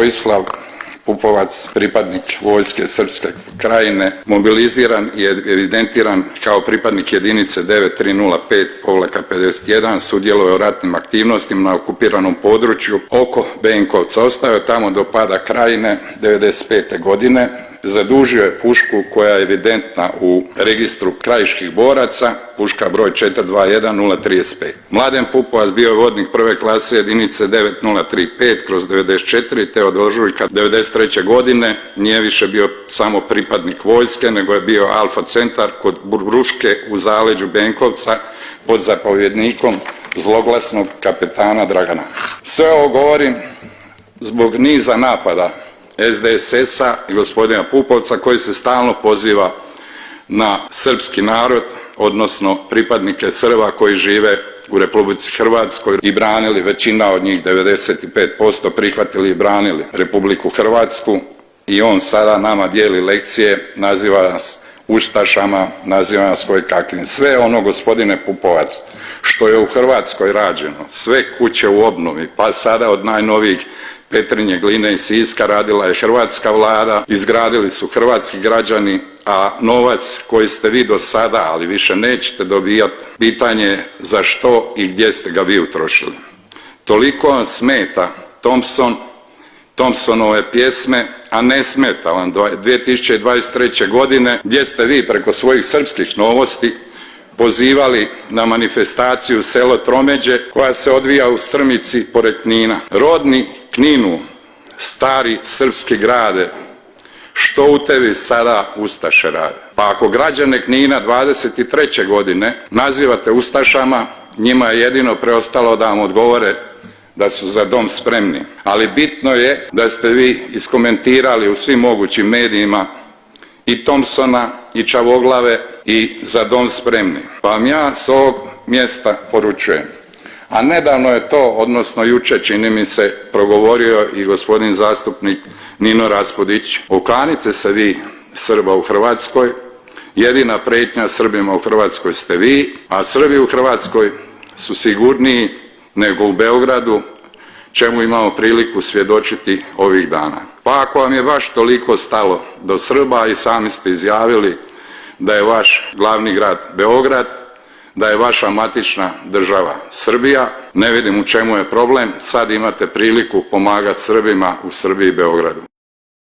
Vojislav Pupovac, pripadnik vojske Srpske Krajine, mobiliziran i evidentiran kao pripadnik jedinice 9305-51, sudjeluje u ratnim aktivnostima na okupiranom području oko Benkovca. Ostao je tamo do pada Krajine 95. godine. Zadužio je pušku koja je evidentna u registru krajiških boraca, puška broj 421035. Mladen Pupovac bio je vodnik prve klase jedinice 9035/94, te od ožujka 93. godine nije više bio samo pripadnik vojske, nego je bio Alfa centar kod Bruške u zaleđu Benkovca pod zapovjednikom zloglasnog kapetana Dragana. Sve ovo govorim zbog niza napada SDSS-a i gospodina Pupovca koji se stalno poziva na srpski narod, odnosno pripadnike Srba koji žive u Republici Hrvatskoj i branili, većina od njih 95% prihvatili i branili Republiku Hrvatsku, i on sada nama dijeli lekcije, naziva nas ustašama, naziva nas kojekakvim. Sve ono, gospodine Pupovac, što je u Hrvatskoj rađeno, sve kuće u obnovi, pa sada od najnovijih Petrinje, Gline i Siska radila je hrvatska vlada, izgradili su hrvatski građani, a novac koji ste vi do sada, ali više nećete dobijati, pitanje je za što i gdje ste ga vi utrošili. Toliko vam smeta Thompsonove pjesme, a ne smeta vam 2023. godine gdje ste vi preko svojih srpskih Novosti pozivali na manifestaciju selo Tromeđe koja se odvija u Strmici pored Knina. Rodni Kninu, stari srpski grade, što u tebi sada ustaše rade? Pa ako građane Knina 23. godine nazivate ustašama, njima je jedino preostalo da vam odgovore da su za dom spremni. Ali bitno je da ste vi iskomentirali u svim mogućim medijima i Thompsona i Čavoglave i za dom spremni. Pa vam ja s ovog mjesta poručujem. A nedavno je to, odnosno jučer čini mi se, progovorio i gospodin zastupnik Nino Raspudić. Okanite se vi Srba u Hrvatskoj, jedina prijetnja Srbima u Hrvatskoj ste vi, a Srbi u Hrvatskoj su sigurniji nego u Beogradu, čemu imamo priliku svjedočiti ovih dana. Pa ako vam je baš toliko stalo do Srba, i sami ste izjavili da je vaš glavni grad Beograd, da je vaša matična država Srbija, ne vidim u čemu je problem, sad imate priliku pomagati Srbima u Srbiji i Beogradu.